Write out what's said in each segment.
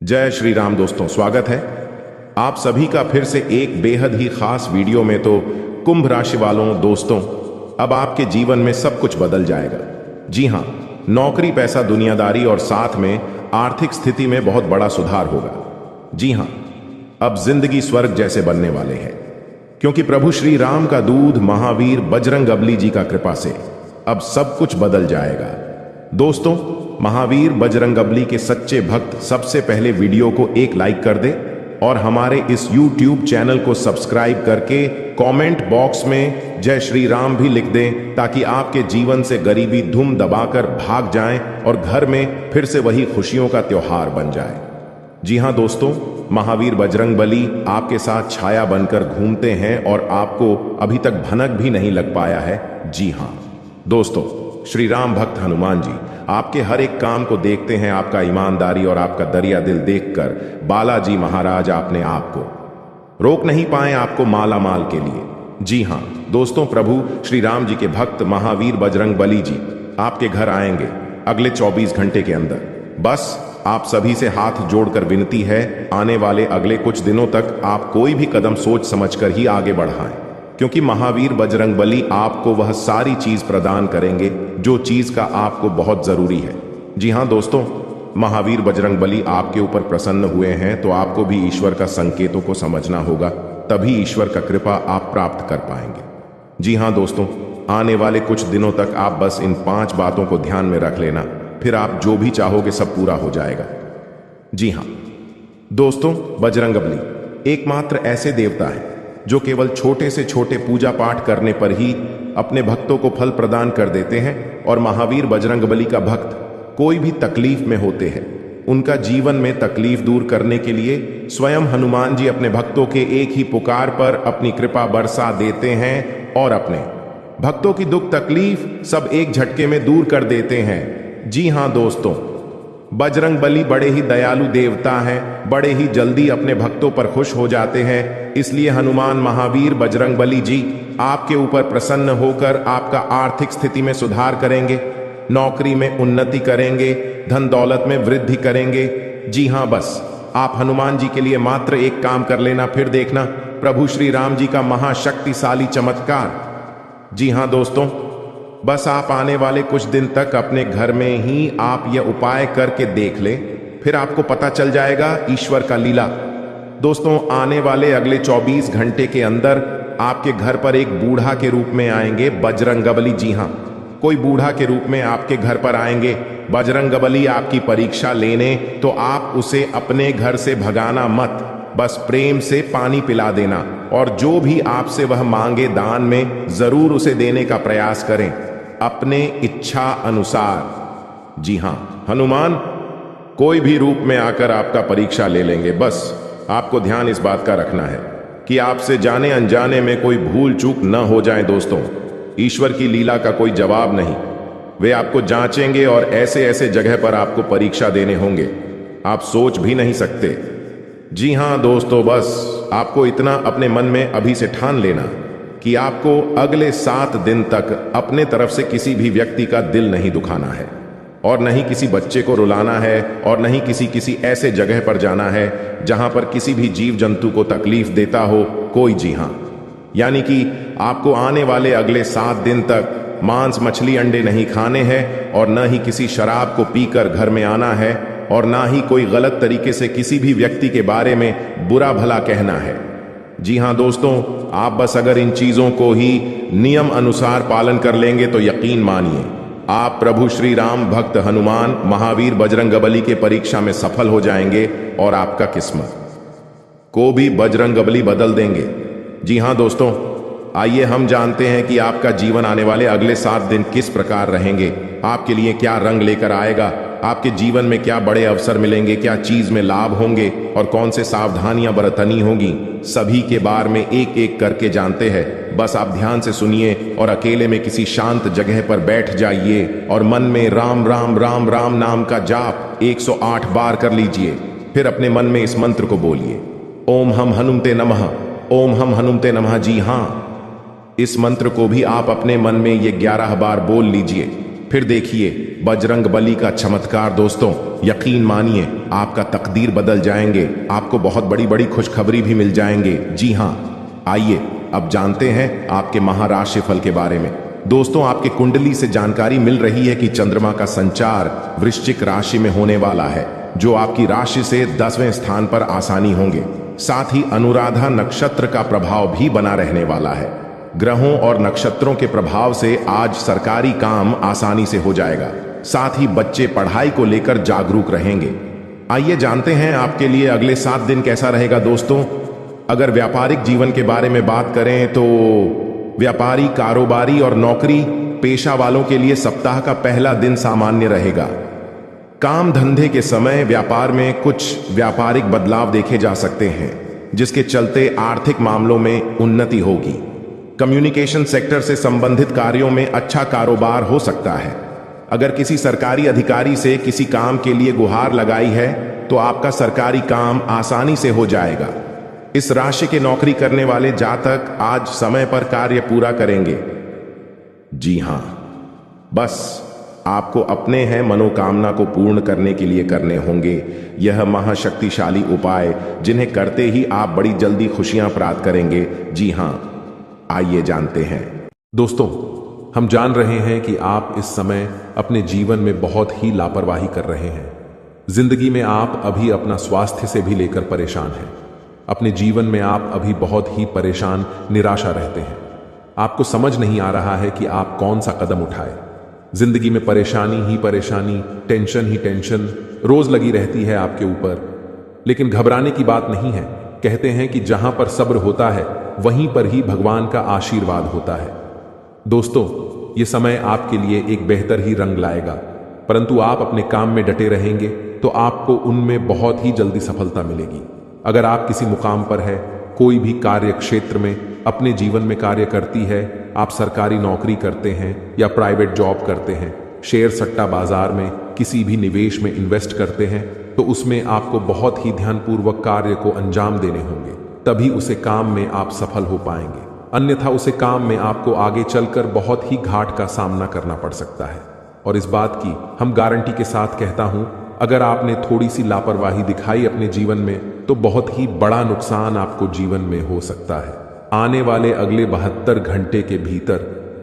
जय श्री राम दोस्तों, स्वागत है आप सभी का फिर से एक बेहद ही खास वीडियो में। तो कुंभ राशि वालों दोस्तों, अब आपके जीवन में सब कुछ बदल जाएगा। जी हां, नौकरी, पैसा, दुनियादारी और साथ में आर्थिक स्थिति में बहुत बड़ा सुधार होगा। जी हां, अब जिंदगी स्वर्ग जैसे बनने वाले हैं, क्योंकि प्रभु श्री राम का दूध महावीर बजरंगबली जी का कृपा से अब सब कुछ बदल जाएगा। दोस्तों, महावीर बजरंगबली के सच्चे भक्त सबसे पहले वीडियो को एक लाइक कर दे और हमारे इस YouTube चैनल को सब्सक्राइब करके कमेंट बॉक्स में जय श्री राम भी लिख दें, ताकि आपके जीवन से गरीबी धूम दबाकर भाग जाए और घर में फिर से वही खुशियों का त्योहार बन जाए। जी हां दोस्तों, महावीर बजरंगबली आपके साथ छाया बनकर घूमते हैं और आपको अभी तक भनक भी नहीं लग पाया है। जी हां दोस्तों, श्री राम भक्त हनुमान जी आपके हर एक काम को देखते हैं। आपका ईमानदारी और आपका दरिया दिल देखकर बालाजी महाराज अपने आप को रोक नहीं पाए आपको माला माल के लिए। जी हां दोस्तों, प्रभु श्री राम जी के भक्त महावीर बजरंगबली जी आपके घर आएंगे अगले 24 घंटे के अंदर। बस आप सभी से हाथ जोड़कर विनती है, आने वाले अगले कुछ दिनों तक आप कोई भी कदम सोच समझकर ही आगे बढ़ाएं, क्योंकि महावीर बजरंगबली आपको वह सारी चीज प्रदान करेंगे जो चीज का आपको बहुत जरूरी है। जी हां दोस्तों, महावीर बजरंगबली आपके ऊपर प्रसन्न हुए हैं, तो आपको भी ईश्वर का संकेतों को समझना होगा, तभी ईश्वर का कृपा आप प्राप्त कर पाएंगे। जी हां दोस्तों, आने वाले कुछ दिनों तक आप बस इन 5 बातों को ध्यान में रख लेना, फिर आप जो भी चाहोगे सब पूरा हो जाएगा। जी हां दोस्तों, बजरंगबली एकमात्र ऐसे देवता है जो केवल छोटे से छोटे पूजा पाठ करने पर ही अपने भक्तों को फल प्रदान कर देते हैं। और महावीर बजरंगबली का भक्त कोई भी तकलीफ में होते हैं, उनका जीवन में तकलीफ दूर करने के लिए स्वयं हनुमान जी अपने भक्तों के एक ही पुकार पर अपनी कृपा बरसा देते हैं और अपने भक्तों की दुख तकलीफ सब एक झटके में दूर कर देते हैं। जी हां दोस्तों, बजरंगबली बड़े ही दयालु देवता हैं, बड़े ही जल्दी अपने भक्तों पर खुश हो जाते हैं। इसलिए हनुमान महावीर बजरंगबली जी आपके ऊपर प्रसन्न होकर आपका आर्थिक स्थिति में सुधार करेंगे, नौकरी में उन्नति करेंगे, धन दौलत में वृद्धि करेंगे। जी हां, बस आप हनुमान जी के लिए मात्र एक काम कर लेना, फिर देखना प्रभु श्री राम जी का महाशक्तिशाली चमत्कार। जी हां दोस्तों, बस आप आने वाले कुछ दिन तक अपने घर में ही आप यह उपाय करके देख ले, फिर आपको पता चल जाएगा ईश्वर का लीला। दोस्तों, आने वाले अगले 24 घंटे के अंदर आपके घर पर एक बूढ़ा के रूप में आएंगे बजरंगबली। जी हां, कोई बूढ़ा के रूप में आपके घर पर आएंगे बजरंगबली आपकी परीक्षा लेने, तो आप उसे अपने घर से भगाना मत, बस प्रेम से पानी पिला देना और जो भी आपसे वह मांगे दान में जरूर उसे देने का प्रयास करें अपने इच्छा अनुसार। जी हां, हनुमान कोई भी रूप में आकर आपका परीक्षा ले लेंगे। बस आपको ध्यान इस बात का रखना है कि आपसे जाने अनजाने में कोई भूल चूक न हो जाए। दोस्तों, ईश्वर की लीला का कोई जवाब नहीं, वे आपको जांचेंगे और ऐसे ऐसे जगह पर आपको परीक्षा देने होंगे आप सोच भी नहीं सकते। जी हां दोस्तों, बस आपको इतना अपने मन में अभी से ठान लेना कि आपको अगले 7 दिन तक अपने तरफ से किसी भी व्यक्ति का दिल नहीं दुखाना है, और नहीं किसी बच्चे को रुलाना है, और नहीं किसी ऐसे जगह पर जाना है जहां पर किसी भी जीव जंतु को तकलीफ देता हो कोई। जी हां, यानी कि आपको आने वाले अगले 7 दिन तक मांस, मछली, अंडे नहीं खाने हैं, और न ही किसी शराब को पीकर घर में आना है, और ना ही कोई गलत तरीके से किसी भी व्यक्ति के बारे में बुरा भला कहना है। जी हां दोस्तों, आप बस अगर इन चीजों को ही नियम अनुसार पालन कर लेंगे तो यकीन मानिए आप प्रभु श्री राम भक्त हनुमान महावीर बजरंगबली के परीक्षा में सफल हो जाएंगे और आपका किस्मत को भी बजरंगबली बदल देंगे। जी हां दोस्तों, आइए हम जानते हैं कि आपका जीवन आने वाले अगले 7 दिन किस प्रकार रहेंगे, आपके लिए क्या रंग लेकर आएगा, आपके जीवन में क्या बड़े अवसर मिलेंगे, क्या चीज में लाभ होंगे और कौन से सावधानियां बरतनी होंगी। सभी के बारे में एक एक करके जानते हैं। बस आप ध्यान से सुनिए और अकेले में किसी शांत जगह पर बैठ जाइए और मन में राम राम राम राम नाम का जाप 108 बार कर लीजिए। फिर अपने मन में इस मंत्र को बोलिए, ओम हम हनुमते नमः, ओम हम हनुमते नमः। जी हां, इस मंत्र को भी आप अपने मन में ये 11 बार बोल लीजिए। फिर देखिए बजरंग बली का चमत्कार दोस्तों, यकीन मानिए आपका तकदीर बदल जाएंगे, आपको बहुत बड़ी बड़ी खुशखबरी भी मिल जाएंगे। जी हाँ, आइए अब जानते हैं आपके महाराशि फल के बारे में। दोस्तों, आपके कुंडली से जानकारी मिल रही है कि चंद्रमा का संचार वृश्चिक राशि में होने वाला है, जो आपकी राशि से 10वें स्थान पर आसानी होंगे। साथ ही अनुराधा नक्षत्र का प्रभाव भी बना रहने वाला है। ग्रहों और नक्षत्रों के प्रभाव से आज सरकारी काम आसानी से हो जाएगा। साथ ही बच्चे पढ़ाई को लेकर जागरूक रहेंगे। आइए जानते हैं आपके लिए अगले 7 दिन कैसा रहेगा दोस्तों। अगर व्यापारिक जीवन के बारे में बात करें तो व्यापारी, कारोबारी और नौकरी पेशा वालों के लिए सप्ताह का पहला दिन सामान्य रहेगा। काम धंधे के समय व्यापार में कुछ व्यापारिक बदलाव देखे जा सकते हैं, जिसके चलते आर्थिक मामलों में उन्नति होगी। कम्युनिकेशन सेक्टर से संबंधित कार्यों में अच्छा कारोबार हो सकता है। अगर किसी सरकारी अधिकारी से किसी काम के लिए गुहार लगाई है तो आपका सरकारी काम आसानी से हो जाएगा। इस राशि के नौकरी करने वाले जातक आज समय पर कार्य पूरा करेंगे। जी हां, बस आपको अपने हैं मनोकामना को पूर्ण करने के लिए करने होंगे यह महाशक्तिशाली उपाय, जिन्हें करते ही आप बड़ी जल्दी खुशियां प्राप्त करेंगे। जी हां, आइए जानते हैं। दोस्तों, हम जान रहे हैं कि आप इस समय अपने जीवन में बहुत ही लापरवाही कर रहे हैं। जिंदगी में आप अभी अपना स्वास्थ्य से भी लेकर परेशान हैं। अपने जीवन में आप अभी बहुत ही परेशान, निराशा रहते हैं। आपको समझ नहीं आ रहा है कि आप कौन सा कदम उठाए। जिंदगी में परेशानी ही परेशानी, टेंशन ही टेंशन रोज लगी रहती है आपके ऊपर। लेकिन घबराने की बात नहीं है। कहते हैं कि जहां पर सब्र होता है वहीं पर ही भगवान का आशीर्वाद होता है। दोस्तों, ये समय आपके लिए एक बेहतर ही रंग लाएगा, परंतु आप अपने काम में डटे रहेंगे तो आपको उनमें बहुत ही जल्दी सफलता मिलेगी। अगर आप किसी मुकाम पर है, कोई भी कार्य क्षेत्र में अपने जीवन में कार्य करती है, आप सरकारी नौकरी करते हैं या प्राइवेट जॉब करते हैं, शेयर सट्टा बाजार में किसी भी निवेश में इन्वेस्ट करते हैं, तो उसमें आपको बहुत ही ध्यानपूर्वक कार्य को अंजाम देने होंगे, तभी उसे काम में आप सफल हो पाएंगे। अन्यथा उसे काम में आपको आगे चलकर बहुत ही घाट का सामना करना पड़ सकता है। और इस बात की हम गारंटी के साथ कहता हूं, अगर आपने थोड़ी सी लापरवाही दिखाई अपने जीवन में तो बहुत ही बड़ा नुकसान आपको जीवन में हो सकता है आने वाले अगले 72 घंटे के भीतर,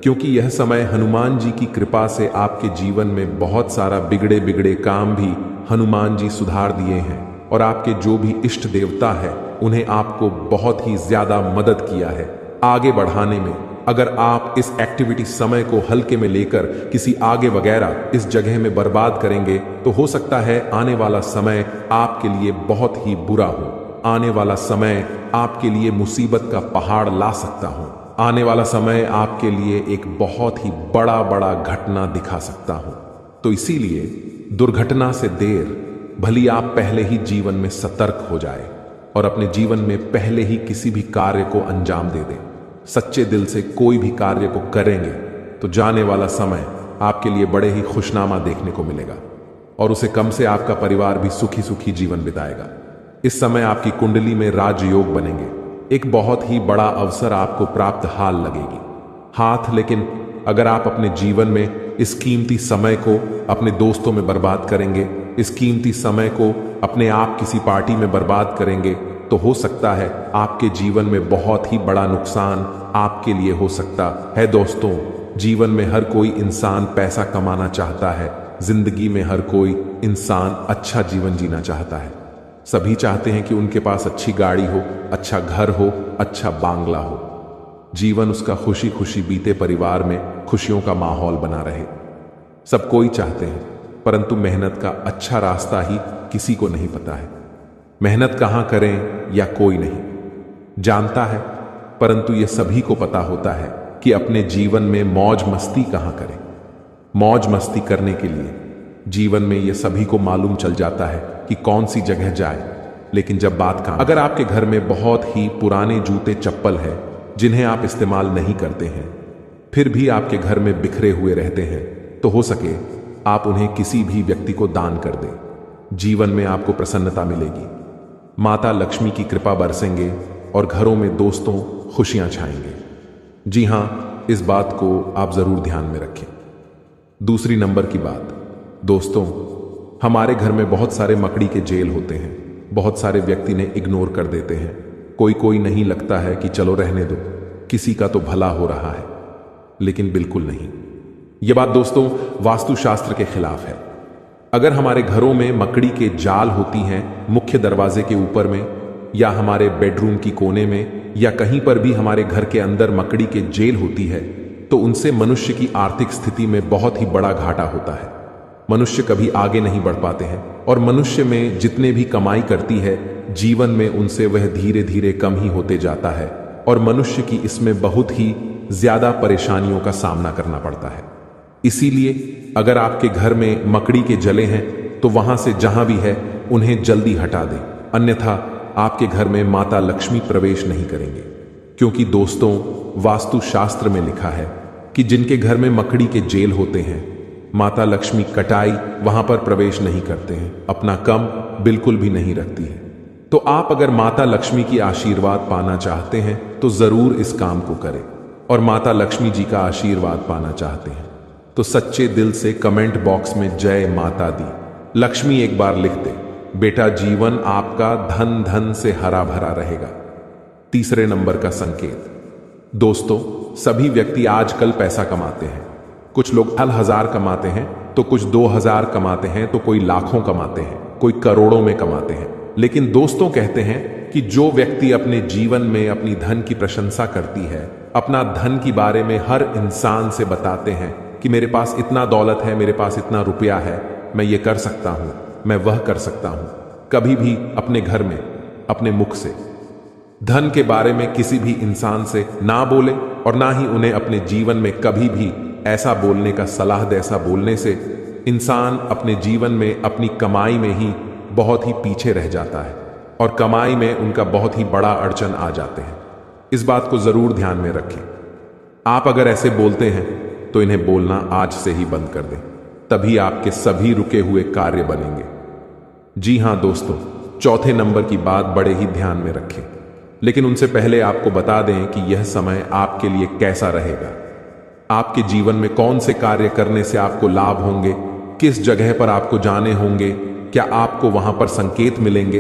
क्योंकि यह समय हनुमान जी की कृपा से आपके जीवन में बहुत सारा बिगड़े बिगड़े काम भी हनुमान जी सुधार दिए हैं और आपके जो भी इष्ट देवता है उन्हें आपको बहुत ही ज्यादा मदद किया है आगे बढ़ाने में। अगर आप इस एक्टिविटी समय को हल्के में लेकर किसी आगे वगैरह इस जगह में बर्बाद करेंगे तो हो सकता है आने वाला समय आपके लिए बहुत ही बुरा हो। आने वाला समय आपके लिए मुसीबत का पहाड़ ला सकता हूं। आने वाला समय आपके लिए एक बहुत ही बड़ा बड़ा घटना दिखा सकता हूं। तो इसीलिए दुर्घटना से देर भली आप पहले ही जीवन में सतर्क हो जाए और अपने जीवन में पहले ही किसी भी कार्य को अंजाम दे दें। सच्चे दिल से कोई भी कार्य को करेंगे तो जाने वाला समय आपके लिए बड़े ही खुशनामा देखने को मिलेगा और उसे कम से आपका परिवार भी सुखी सुखी जीवन बिताएगा। इस समय आपकी कुंडली में राजयोग बनेंगे। एक बहुत ही बड़ा अवसर आपको प्राप्त हाल लगेगी हाथ। लेकिन अगर आप अपने जीवन में इस कीमती समय को अपने दोस्तों में बर्बाद करेंगे, इस कीमती समय को अपने आप किसी पार्टी में बर्बाद करेंगे, तो हो सकता है आपके जीवन में बहुत ही बड़ा नुकसान आपके लिए हो सकता है। दोस्तों, जीवन में हर कोई इंसान पैसा कमाना चाहता है। जिंदगी में हर कोई इंसान अच्छा जीवन जीना चाहता है। सभी चाहते हैं कि उनके पास अच्छी गाड़ी हो, अच्छा घर हो, अच्छा बांग्ला हो, जीवन उसका खुशी खुशी बीते, परिवार में खुशियों का माहौल बना रहे। सब कोई चाहते हैं, परंतु मेहनत का अच्छा रास्ता ही किसी को नहीं पता है। मेहनत कहां करें या कोई नहीं जानता है, परंतु यह सभी को पता होता है कि अपने जीवन में मौज मस्ती कहां करें। मौज मस्ती करने के लिए जीवन में यह सभी को मालूम चल जाता है कि कौन सी जगह जाए। लेकिन जब बात का अगर आपके घर में बहुत ही पुराने जूते चप्पल है जिन्हें आप इस्तेमाल नहीं करते हैं, फिर भी आपके घर में बिखरे हुए रहते हैं, तो हो सके आप उन्हें किसी भी व्यक्ति को दान कर दें। जीवन में आपको प्रसन्नता मिलेगी, माता लक्ष्मी की कृपा बरसेंगे और घरों में दोस्तों खुशियां छाएंगे। जी हां, इस बात को आप जरूर ध्यान में रखें। दूसरी नंबर की बात, दोस्तों, हमारे घर में बहुत सारे मकड़ी के जेल होते हैं। बहुत सारे व्यक्ति ने इग्नोर कर देते हैं। कोई नहीं लगता है कि चलो रहने दो, किसी का तो भला हो रहा है, लेकिन बिल्कुल नहीं। यह बात दोस्तों वास्तुशास्त्र के खिलाफ है। अगर हमारे घरों में मकड़ी के जाल होती हैं मुख्य दरवाजे के ऊपर में, या हमारे बेडरूम की कोने में, या कहीं पर भी हमारे घर के अंदर मकड़ी के जेल होती है, तो उनसे मनुष्य की आर्थिक स्थिति में बहुत ही बड़ा घाटा होता है। मनुष्य कभी आगे नहीं बढ़ पाते हैं, और मनुष्य में जितने भी कमाई करती है जीवन में उनसे वह धीरे धीरे कम ही होते जाता है, और मनुष्य की इसमें बहुत ही ज्यादा परेशानियों का सामना करना पड़ता है। इसीलिए अगर आपके घर में मकड़ी के जले हैं तो वहां से जहां भी है उन्हें जल्दी हटा दें, अन्यथा आपके घर में माता लक्ष्मी प्रवेश नहीं करेंगे। क्योंकि दोस्तों वास्तुशास्त्र में लिखा है कि जिनके घर में मकड़ी के जेल होते हैं, माता लक्ष्मी कटाई वहां पर प्रवेश नहीं करते हैं, अपना कम बिल्कुल भी नहीं रखती है। तो आप अगर माता लक्ष्मी की आशीर्वाद पाना चाहते हैं तो जरूर इस काम को करें, और माता लक्ष्मी जी का आशीर्वाद पाना चाहते हैं तो सच्चे दिल से कमेंट बॉक्स में जय माता दी लक्ष्मी एक बार लिख दे। बेटा जीवन आपका धन धन से हरा भरा रहेगा। तीसरे नंबर का संकेत, दोस्तों सभी व्यक्ति आजकल पैसा कमाते हैं। कुछ लोग 1000 कमाते हैं तो कुछ 2000 कमाते हैं, तो कोई लाखों कमाते हैं, कोई करोड़ों में कमाते हैं। लेकिन दोस्तों कहते हैं कि जो व्यक्ति अपने जीवन में अपनी धन की प्रशंसा करती है, अपना धन के बारे में हर इंसान से बताते हैं कि मेरे पास इतना दौलत है, मेरे पास इतना रुपया है, मैं ये कर सकता हूं, मैं वह कर सकता हूं, कभी भी अपने घर में अपने मुख से धन के बारे में किसी भी इंसान से ना बोले, और ना ही उन्हें अपने जीवन में कभी भी ऐसा बोलने का सलाह दे। ऐसा बोलने से इंसान अपने जीवन में अपनी कमाई में ही बहुत ही पीछे रह जाता है, और कमाई में उनका बहुत ही बड़ा अड़चन आ जाते हैं। इस बात को जरूर ध्यान में रखें। आप अगर ऐसे बोलते हैं तो इन्हें बोलना आज से ही बंद कर दें, तभी आपके सभी रुके हुए कार्य बनेंगे। जी हां दोस्तों, चौथे नंबर की बात बड़े ही ध्यान में रखें, लेकिन उनसे पहले आपको बता दें कि यह समय आपके लिए कैसा रहेगा। आपके जीवन में कौन से कार्य करने से आपको लाभ होंगे, किस जगह पर आपको जाने होंगे, क्या आपको वहां पर संकेत मिलेंगे,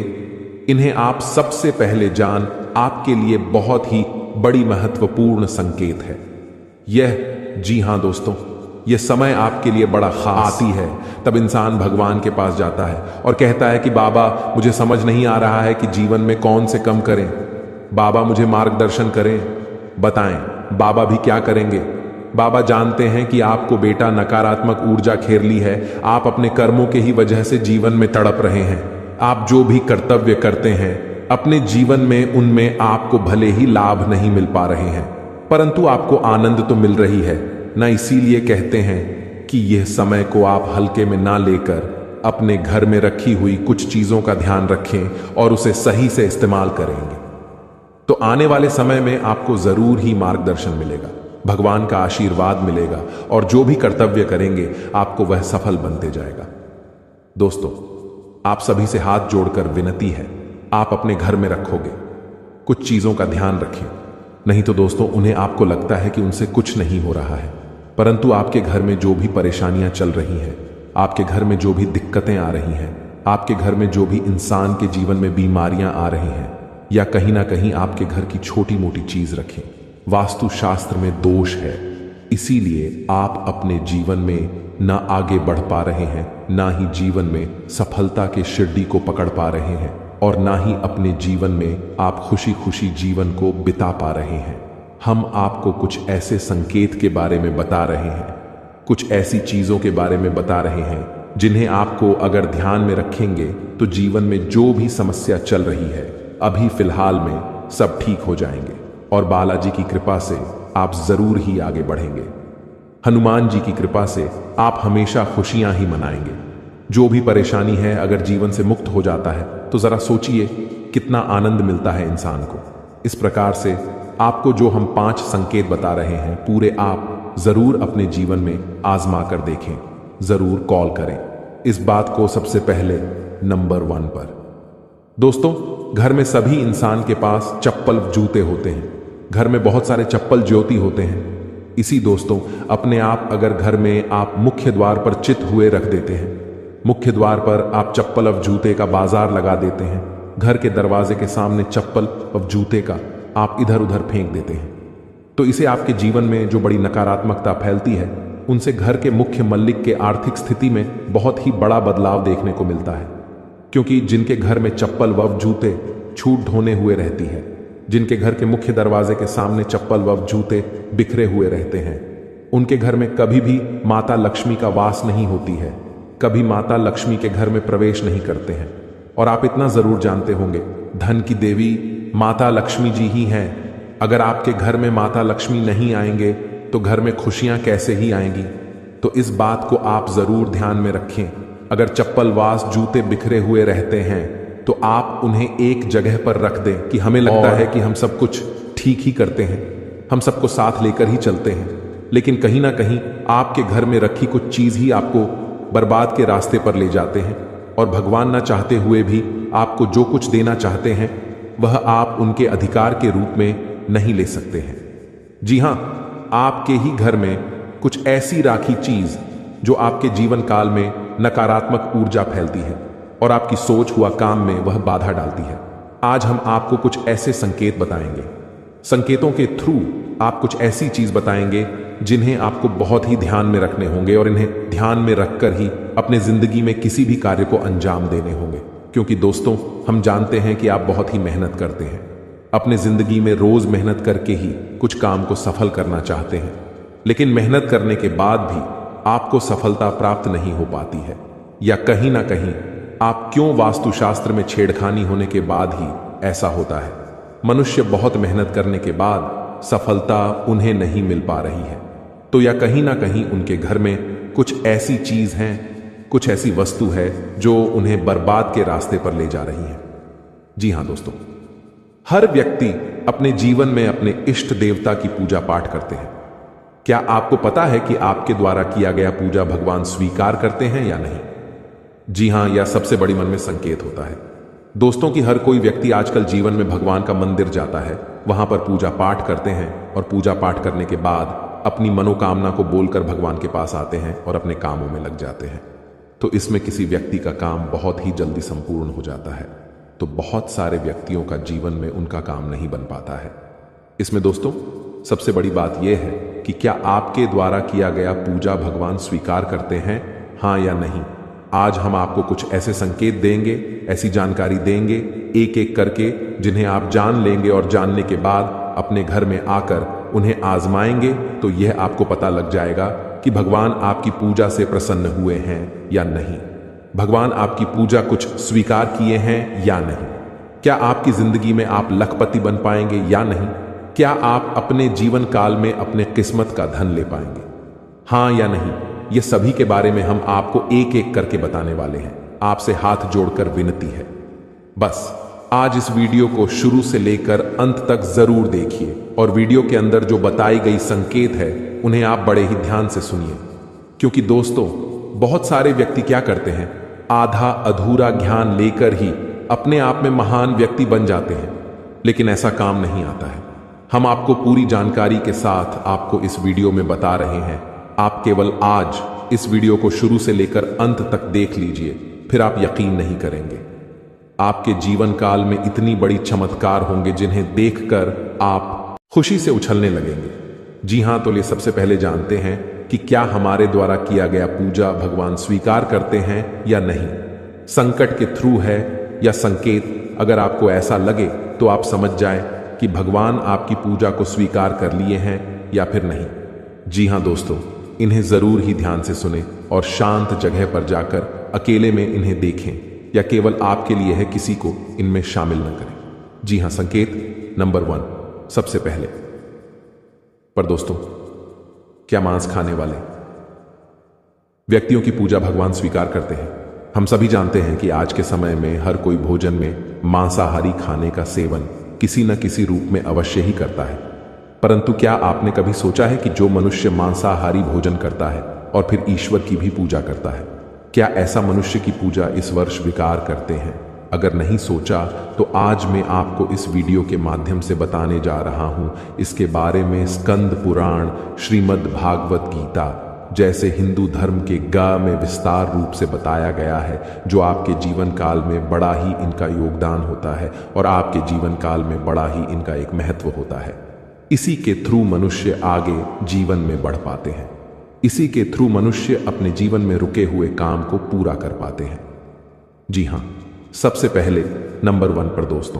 इन्हें आप सबसे पहले जान आपके लिए बहुत ही बड़ी महत्वपूर्ण संकेत है यह। जी हां दोस्तों, यह समय आपके लिए बड़ा खास आती है। तब इंसान भगवान के पास जाता है और कहता है कि बाबा मुझे समझ नहीं आ रहा है कि जीवन में कौन से कम करें, बाबा मुझे मार्गदर्शन करें, बताएं बाबा भी क्या करेंगे। बाबा जानते हैं कि आपको बेटा नकारात्मक ऊर्जा घेरली है, आप अपने कर्मों के ही वजह से जीवन में तड़प रहे हैं। आप जो भी कर्तव्य करते हैं अपने जीवन में, उनमें आपको भले ही लाभ नहीं मिल पा रहे हैं, परंतु आपको आनंद तो मिल रही है ना। इसीलिए कहते हैं कि यह समय को आप हल्के में ना लेकर अपने घर में रखी हुई कुछ चीजों का ध्यान रखें और उसे सही से इस्तेमाल करेंगे तो आने वाले समय में आपको जरूर ही मार्गदर्शन मिलेगा, भगवान का आशीर्वाद मिलेगा, और जो भी कर्तव्य करेंगे आपको वह सफल बनते जाएगा। दोस्तों आप सभी से हाथ जोड़कर विनती है, आप अपने घर में रखोगे कुछ चीजों का ध्यान रखें, नहीं तो दोस्तों उन्हें आपको लगता है कि उनसे कुछ नहीं हो रहा है, परंतु आपके घर में जो भी परेशानियां चल रही हैं, आपके घर में जो भी दिक्कतें आ रही हैं, आपके घर में जो भी इंसान के जीवन में बीमारियां आ रही हैं, या कहीं ना कहीं आपके घर की छोटी मोटी चीज रखें, वास्तुशास्त्र में दोष है, इसीलिए आप अपने जीवन में ना आगे बढ़ पा रहे हैं, ना ही जीवन में सफलता के शिड्डी को पकड़ पा रहे हैं, और ना ही अपने जीवन में आप खुशी खुशी जीवन को बिता पा रहे हैं। हम आपको कुछ ऐसे संकेत के बारे में बता रहे हैं, कुछ ऐसी चीजों के बारे में बता रहे हैं जिन्हें आपको अगर ध्यान में रखेंगे तो जीवन में जो भी समस्या चल रही है अभी फिलहाल में सब ठीक हो जाएंगे, और बालाजी की कृपा से आप जरूर ही आगे बढ़ेंगे। हनुमान जी की कृपा से आप हमेशा खुशियां ही मनाएंगे। जो भी परेशानी है अगर जीवन से मुक्त हो जाता है तो जरा सोचिए कितना आनंद मिलता है इंसान को। इस प्रकार से आपको जो हम 5 संकेत बता रहे हैं पूरे आप जरूर अपने जीवन में आजमा कर देखें, जरूर कॉल करें इस बात को सबसे पहले नंबर 1 पर। दोस्तों घर में सभी इंसान के पास चप्पल जूते होते हैं, घर में बहुत सारे चप्पल ज्योति होते हैं, इसी दोस्तों अपने आप अगर घर में आप मुख्य द्वार पर चित हुए रख देते हैं, मुख्य द्वार पर आप चप्पल और जूते का बाजार लगा देते हैं, घर के दरवाजे के सामने चप्पल और जूते का आप इधर उधर फेंक देते हैं, तो इसे आपके जीवन में जो बड़ी नकारात्मकता फैलती है उनसे घर के मुख्य मल्लिक के आर्थिक स्थिति में बहुत ही बड़ा बदलाव देखने को मिलता है। क्योंकि जिनके घर में चप्पल व जूते छूट ढोने हुए रहती है, जिनके घर के मुख्य दरवाजे के सामने चप्पल व जूते बिखरे हुए रहते हैं, उनके घर में कभी भी माता लक्ष्मी का वास नहीं होती है, कभी माता लक्ष्मी के घर में प्रवेश नहीं करते हैं। और आप इतना जरूर जानते होंगे, धन की देवी माता लक्ष्मी जी ही हैं। अगर आपके घर में माता लक्ष्मी नहीं आएंगे तो घर में खुशियां कैसे ही आएंगी। तो इस बात को आप जरूर ध्यान में रखें। अगर चप्पल वास जूते बिखरे हुए रहते हैं तो आप उन्हें एक जगह पर रख दें कि हमें लगता है कि हम सब कुछ ठीक ही करते हैं, हम सबको साथ लेकर ही चलते हैं, लेकिन कहीं ना कहीं आपके घर में रखी कुछ चीज ही आपको बर्बाद के रास्ते पर ले जाते हैं। और भगवान ना चाहते हुए भी आपको जो कुछ देना चाहते हैं वह आप उनके अधिकार के रूप में नहीं ले सकते हैं। जी हां, आपके ही घर में कुछ ऐसी राखी चीज जो आपके जीवन काल में नकारात्मक ऊर्जा फैलती है और आपकी सोच हुआ काम में वह बाधा डालती है। आज हम आपको कुछ ऐसे संकेत बताएंगे, संकेतों के थ्रू आप कुछ ऐसी चीज बताएंगे जिन्हें आपको बहुत ही ध्यान में रखने होंगे और इन्हें ध्यान में रखकर ही अपने जिंदगी में किसी भी कार्य को अंजाम देने होंगे। क्योंकि दोस्तों, हम जानते हैं कि आप बहुत ही मेहनत करते हैं, अपने जिंदगी में रोज मेहनत करके ही कुछ काम को सफल करना चाहते हैं, लेकिन मेहनत करने के बाद भी आपको सफलता प्राप्त नहीं हो पाती है, या कहीं ना कहीं आप क्यों वास्तुशास्त्र में छेड़खानी होने के बाद ही ऐसा होता है। मनुष्य बहुत मेहनत करने के बाद सफलता उन्हें नहीं मिल पा रही है, तो या कहीं ना कहीं उनके घर में कुछ ऐसी चीज है, कुछ ऐसी वस्तु है जो उन्हें बर्बाद के रास्ते पर ले जा रही है। जी हां दोस्तों, हर व्यक्ति अपने जीवन में अपने इष्ट देवता की पूजा पाठ करते हैं। क्या आपको पता है कि आपके द्वारा किया गया पूजा भगवान स्वीकार करते हैं या नहीं? जी हां, यह सबसे बड़ी मन में संकेत होता है दोस्तों कि हर कोई व्यक्ति आजकल जीवन में भगवान का मंदिर जाता है, वहां पर पूजा पाठ करते हैं और पूजा पाठ करने के बाद अपनी मनोकामना को बोलकर भगवान के पास आते हैं और अपने कामों में लग जाते हैं। तो इसमें किसी व्यक्ति का काम बहुत ही जल्दी संपूर्ण हो जाता है, तो बहुत सारे व्यक्तियों का जीवन में उनका काम नहीं बन पाता है। इसमें दोस्तों सबसे बड़ी बात यह है कि क्या आपके द्वारा किया गया पूजा भगवान स्वीकार करते हैं, हां या नहीं। आज हम आपको कुछ ऐसे संकेत देंगे, ऐसी जानकारी देंगे एक एक करके, जिन्हें आप जान लेंगे और जानने के बाद अपने घर में आकर उन्हें आजमाएंगे तो यह आपको पता लग जाएगा कि भगवान आपकी पूजा से प्रसन्न हुए हैं या नहीं, भगवान आपकी पूजा कुछ स्वीकार किए हैं या नहीं। क्या आपकी जिंदगी में आप लखपति बन पाएंगे या नहीं? क्या आप अपने जीवन काल में अपने किस्मत का धन ले पाएंगे, हां या नहीं? ये सभी के बारे में हम आपको एक एक करके बताने वाले हैं। आपसे हाथ जोड़कर विनती है, बस आज इस वीडियो को शुरू से लेकर अंत तक जरूर देखिए और वीडियो के अंदर जो बताई गई संकेत है उन्हें आप बड़े ही ध्यान से सुनिए। क्योंकि दोस्तों बहुत सारे व्यक्ति क्या करते हैं, आधा अधूरा ज्ञान लेकर ही अपने आप में महान व्यक्ति बन जाते हैं, लेकिन ऐसा काम नहीं आता है। हम आपको पूरी जानकारी के साथ आपको इस वीडियो में बता रहे हैं। आप केवल आज इस वीडियो को शुरू से लेकर अंत तक देख लीजिए, फिर आप यकीन नहीं करेंगे। आपके जीवन काल में इतनी बड़ी चमत्कार होंगे जिन्हें देखकर आप खुशी से उछलने लगेंगे। जी हां, तो ये सबसे पहले जानते हैं कि क्या हमारे द्वारा किया गया पूजा भगवान स्वीकार करते हैं या नहीं। संकट के थ्रू है या संकेत, अगर आपको ऐसा लगे तो आप समझ जाएं कि भगवान आपकी पूजा को स्वीकार कर लिए हैं या फिर नहीं। जी हां दोस्तों, इन्हें जरूर ही ध्यान से सुने और शांत जगह पर जाकर अकेले में इन्हें देखें, या केवल आपके लिए है, किसी को इनमें शामिल न करें। जी हां, संकेत नंबर 1 सबसे पहले। पर दोस्तों, क्या मांस खाने वाले व्यक्तियों की पूजा भगवान स्वीकार करते हैं? हम सभी जानते हैं कि आज के समय में हर कोई भोजन में मांसाहारी खाने का सेवन किसी न किसी रूप में अवश्य ही करता है। परंतु क्या आपने कभी सोचा है कि जो मनुष्य मांसाहारी भोजन करता है और फिर ईश्वर की भी पूजा करता है, क्या ऐसा मनुष्य की पूजा इस वर्ष स्वीकार करते हैं? अगर नहीं सोचा तो आज मैं आपको इस वीडियो के माध्यम से बताने जा रहा हूं इसके बारे में। स्कंद पुराण, श्रीमद् भागवत गीता जैसे हिंदू धर्म के गा में विस्तार रूप से बताया गया है, जो आपके जीवन काल में बड़ा ही इनका योगदान होता है और आपके जीवन काल में बड़ा ही इनका एक महत्व होता है। इसी के थ्रू मनुष्य आगे जीवन में बढ़ पाते हैं। इसी के थ्रू मनुष्य अपने जीवन में रुके हुए काम को पूरा कर पाते हैं। जी हां, सबसे पहले नंबर 1 पर दोस्तों,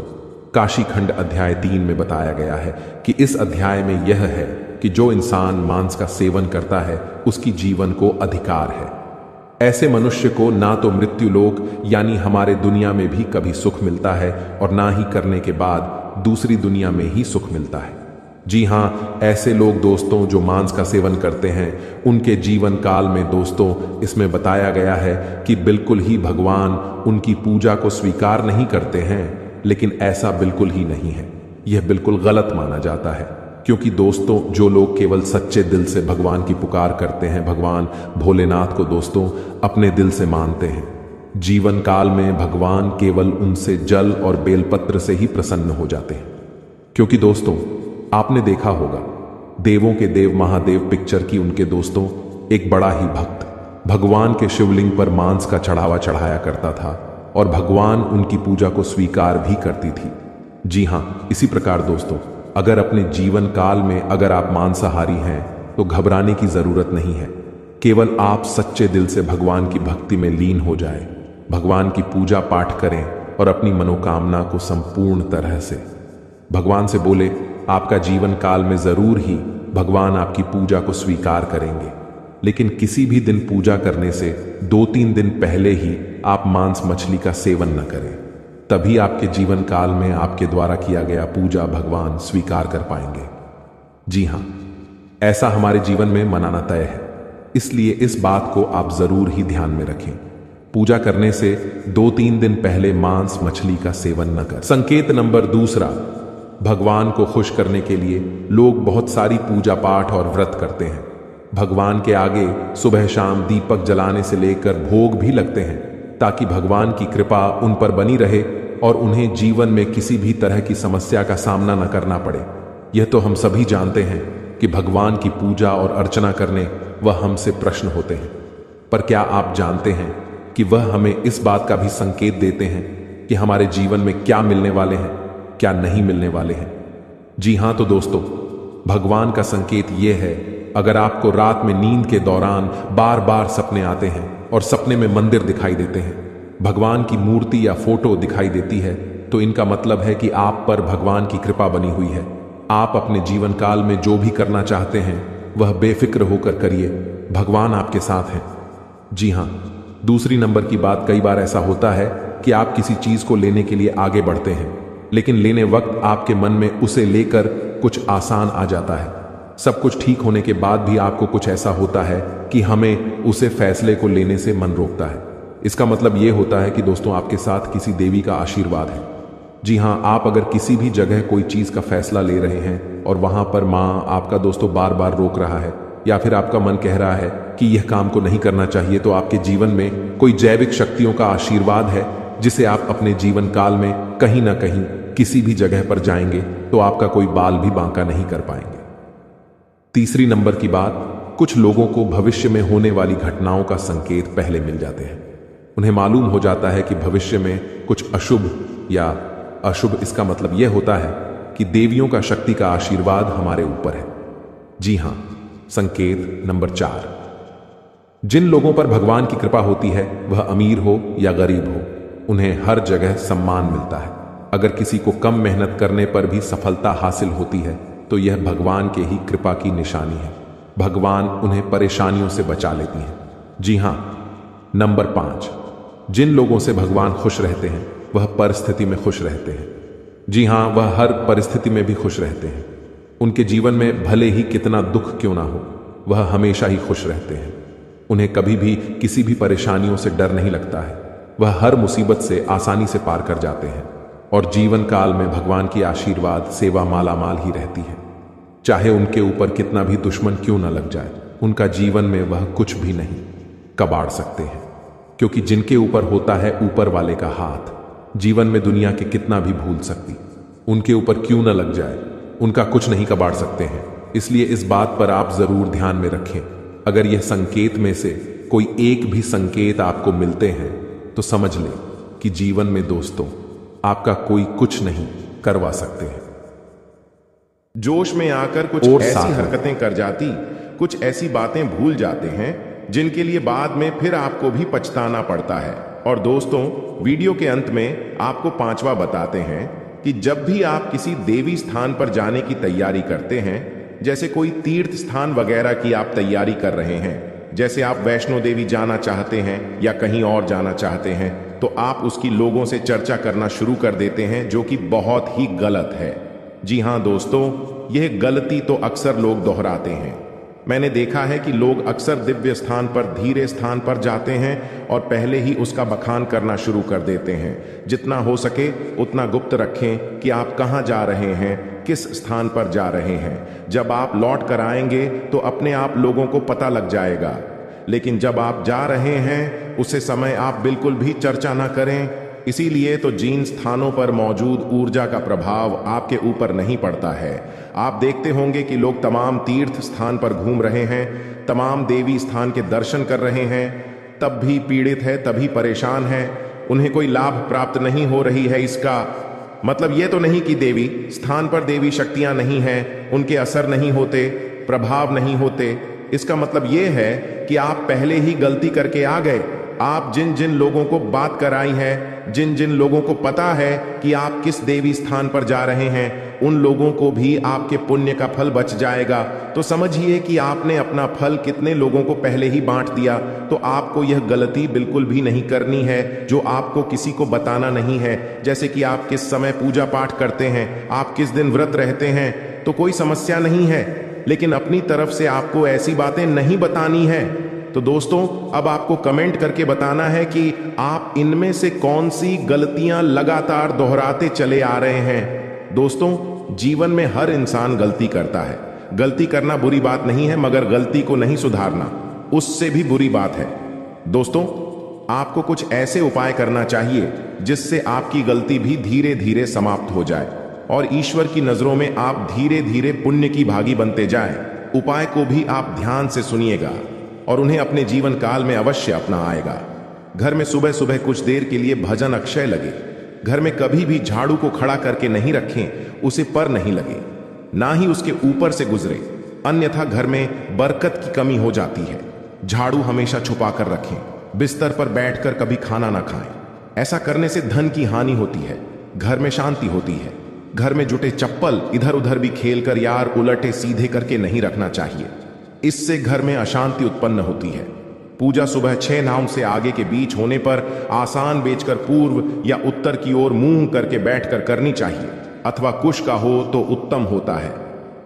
काशी खंड अध्याय 3 में बताया गया है कि इस अध्याय में यह है कि जो इंसान मांस का सेवन करता है उसकी जीवन को अधिकार है। ऐसे मनुष्य को ना तो मृत्यु लोक यानी हमारे दुनिया में भी कभी सुख मिलता है और ना ही करने के बाद दूसरी दुनिया में ही सुख मिलता है। जी हां, ऐसे लोग दोस्तों जो मांस का सेवन करते हैं उनके जीवन काल में दोस्तों इसमें बताया गया है कि बिल्कुल ही भगवान उनकी पूजा को स्वीकार नहीं करते हैं। लेकिन ऐसा बिल्कुल ही नहीं है, यह बिल्कुल गलत माना जाता है। क्योंकि दोस्तों जो लोग केवल सच्चे दिल से भगवान की पुकार करते हैं, भगवान भोलेनाथ को दोस्तों अपने दिल से मानते हैं, जीवन काल में भगवान केवल उनसे जल और बेलपत्र से ही प्रसन्न हो जाते हैं। क्योंकि दोस्तों आपने देखा होगा देवों के देव महादेव पिक्चर की उनके दोस्तों एक बड़ा ही भक्त भगवान के शिवलिंग पर मांस का चढ़ावा चढ़ाया करता था और भगवान उनकी पूजा को स्वीकार भी करती थी। जी हां, इसी प्रकार दोस्तों अगर अपने जीवन काल में अगर आप मांसाहारी हैं तो घबराने की जरूरत नहीं है। केवल आप सच्चे दिल से भगवान की भक्ति में लीन हो जाए, भगवान की पूजा पाठ करें और अपनी मनोकामना को संपूर्ण तरह से भगवान से बोले, आपका जीवन काल में जरूर ही भगवान आपकी पूजा को स्वीकार करेंगे। लेकिन किसी भी दिन पूजा करने से 2-3 दिन पहले ही आप मांस मछली का सेवन न करें, तभी आपके जीवन काल में आपके द्वारा किया गया पूजा भगवान स्वीकार कर पाएंगे। जी हां, ऐसा हमारे जीवन में मनाना तय है, इसलिए इस बात को आप जरूर ही ध्यान में रखें। पूजा करने से 2-3 दिन पहले मांस मछली का सेवन न करें। संकेत नंबर 2, भगवान को खुश करने के लिए लोग बहुत सारी पूजा पाठ और व्रत करते हैं। भगवान के आगे सुबह शाम दीपक जलाने से लेकर भोग भी लगते हैं ताकि भगवान की कृपा उन पर बनी रहे और उन्हें जीवन में किसी भी तरह की समस्या का सामना न करना पड़े। यह तो हम सभी जानते हैं कि भगवान की पूजा और अर्चना करने वह हमसे प्रश्न होते हैं, पर क्या आप जानते हैं कि वह हमें इस बात का भी संकेत देते हैं कि हमारे जीवन में क्या मिलने वाले हैं, क्या नहीं मिलने वाले हैं। जी हां, तो दोस्तों भगवान का संकेत यह है, अगर आपको रात में नींद के दौरान बार बार सपने आते हैं और सपने में मंदिर दिखाई देते हैं, भगवान की मूर्ति या फोटो दिखाई देती है, तो इनका मतलब है कि आप पर भगवान की कृपा बनी हुई है। आप अपने जीवन काल में जो भी करना चाहते हैं वह बेफिक्र होकर करिए, भगवान आपके साथ हैं। जी हां, दूसरी नंबर की बात, कई बार ऐसा होता है कि आप किसी चीज को लेने के लिए आगे बढ़ते हैं, लेकिन लेने वक्त आपके मन में उसे लेकर कुछ आसान आ जाता है। सब कुछ ठीक होने के बाद भी आपको कुछ ऐसा होता है कि हमें उसे फैसले को लेने से मन रोकता है। इसका मतलब यह होता है कि दोस्तों आपके साथ किसी देवी का आशीर्वाद है। जी हां, आप अगर किसी भी जगह कोई चीज का फैसला ले रहे हैं और वहां पर माँ आपका दोस्तों बार बार रोक रहा है या फिर आपका मन कह रहा है कि यह काम को नहीं करना चाहिए, तो आपके जीवन में कोई जैविक शक्तियों का आशीर्वाद है जिसे आप अपने जीवन काल में कहीं ना कहीं किसी भी जगह पर जाएंगे तो आपका कोई बाल भी बांका नहीं कर पाएंगे। तीसरी नंबर की बात, कुछ लोगों को भविष्य में होने वाली घटनाओं का संकेत पहले मिल जाते हैं। उन्हें मालूम हो जाता है कि भविष्य में कुछ अशुभ या अशुभ, इसका मतलब यह होता है कि देवियों का शक्ति का आशीर्वाद हमारे ऊपर है। जी हां, संकेत नंबर 4, जिन लोगों पर भगवान की कृपा होती है वह अमीर हो या गरीब हो, उन्हें हर जगह सम्मान मिलता है। अगर किसी को कम मेहनत करने पर भी सफलता हासिल होती है तो यह भगवान के ही कृपा की निशानी है। भगवान उन्हें परेशानियों से बचा लेती हैं। जी हां, नंबर 5, जिन लोगों से भगवान खुश रहते हैं वह परिस्थिति में खुश रहते हैं। जी हां, वह हर परिस्थिति में भी खुश रहते हैं। उनके जीवन में भले ही कितना दुख क्यों ना हो, वह हमेशा ही खुश रहते हैं। उन्हें कभी भी किसी भी परेशानियों से डर नहीं लगता है। वह हर मुसीबत से आसानी से पार कर जाते हैं और जीवन काल में भगवान की आशीर्वाद सेवा मालामाल ही रहती है। चाहे उनके ऊपर कितना भी दुश्मन क्यों न लग जाए, उनका जीवन में वह कुछ भी नहीं कबाड़ सकते हैं, क्योंकि जिनके ऊपर होता है ऊपर वाले का हाथ, जीवन में दुनिया के कितना भी भूल सकती, उनके ऊपर क्यों न लग जाए, उनका कुछ नहीं कबाड़ सकते हैं। इसलिए इस बात पर आप जरूर ध्यान में रखें। अगर यह संकेत में से कोई एक भी संकेत आपको मिलते हैं तो समझ लें कि जीवन में दोस्तों आपका कोई कुछ नहीं करवा सकते हैं। जोश में आकर कुछ ऐसी हरकतें कर जाती, कुछ ऐसी बातें भूल जाते हैं जिनके लिए बाद में फिर आपको भी पछताना पड़ता है। और दोस्तों, वीडियो के अंत में आपको पांचवा बताते हैं कि जब भी आप किसी देवी स्थान पर जाने की तैयारी करते हैं, जैसे कोई तीर्थ स्थान वगैरह की आप तैयारी कर रहे हैं, जैसे आप वैष्णो देवी जाना चाहते हैं या कहीं और जाना चाहते हैं, तो आप उसकी लोगों से चर्चा करना शुरू कर देते हैं, जो कि बहुत ही गलत है। जी हाँ दोस्तों, यह गलती तो अक्सर लोग दोहराते हैं। मैंने देखा है कि लोग अक्सर दिव्य स्थान पर धीरे स्थान पर जाते हैं और पहले ही उसका बखान करना शुरू कर देते हैं। जितना हो सके उतना गुप्त रखें कि आप कहाँ जा रहे हैं, किस स्थान पर जा रहे हैं। जब आप लौट कर आएंगे तो अपने आप लोगों को पता लग जाएगा। लेकिन जब आप जा रहे हैं उसे समय आप बिल्कुल भी चर्चा ना करें। इसीलिए तो जिन स्थानों पर मौजूद ऊर्जा का प्रभाव आपके ऊपर नहीं पड़ता है। आप देखते होंगे कि लोग तमाम तीर्थ स्थान पर घूम रहे हैं, तमाम देवी स्थान के दर्शन कर रहे हैं, तब भी पीड़ित है, तभी परेशान है, उन्हें कोई लाभ प्राप्त नहीं हो रही है। इसका मतलब ये तो नहीं कि देवी स्थान पर देवी शक्तियां नहीं हैं, उनके असर नहीं होते, प्रभाव नहीं होते। इसका मतलब ये है कि आप पहले ही गलती करके आ गए। आप जिन जिन लोगों को बात कराई है, जिन जिन लोगों को पता है कि आप किस देवी स्थान पर जा रहे हैं, उन लोगों को भी आपके पुण्य का फल बच जाएगा। तो समझिए कि आपने अपना फल कितने लोगों को पहले ही बांट दिया। तो आपको यह गलती बिल्कुल भी नहीं करनी है जो आपको किसी को बताना नहीं है। जैसे कि आप किस समय पूजा पाठ करते हैं, आप किस दिन व्रत रहते हैं, तो कोई समस्या नहीं है, लेकिन अपनी तरफ से आपको ऐसी बातें नहीं बतानी है। तो दोस्तों, अब आपको कमेंट करके बताना है कि आप इनमें से कौन सी गलतियां लगातार दोहराते चले आ रहे हैं। दोस्तों, जीवन में हर इंसान गलती करता है। गलती करना बुरी बात नहीं है, मगर गलती को नहीं सुधारना उससे भी बुरी बात है। दोस्तों, आपको कुछ ऐसे उपाय करना चाहिए जिससे आपकी गलती भी धीरे धीरे समाप्त हो जाए और ईश्वर की नजरों में आप धीरे धीरे पुण्य की भागी बनते जाएं। उपाय को भी आप ध्यान से सुनिएगा और उन्हें अपने जीवन काल में अवश्य अपना आएगा। घर में सुबह सुबह कुछ देर के लिए भजन अक्षय लगे। घर में कभी भी झाड़ू को खड़ा करके नहीं रखें, उसे पर नहीं लगे, ना ही उसके ऊपर से गुजरे, अन्यथा घर में बरकत की कमी हो जाती है। झाड़ू हमेशा छुपा कर रखें। बिस्तर पर बैठकर कभी खाना ना खाएं। ऐसा करने से धन की हानि होती है, घर में शांति होती है। घर में जुटे चप्पल इधर उधर भी खेलकर यार उलटे सीधे करके नहीं रखना चाहिए, इससे घर में अशांति उत्पन्न होती है। पूजा सुबह 6 नाम से आगे के बीच होने पर आसान बेचकर पूर्व या उत्तर की ओर मुंह करके बैठकर करनी चाहिए, अथवा कुश का हो तो उत्तम होता है।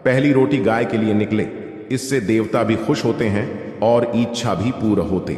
पहली रोटी गाय के लिए निकले, इससे देवता भी खुश होते हैं और इच्छा भी पूर्ण होते।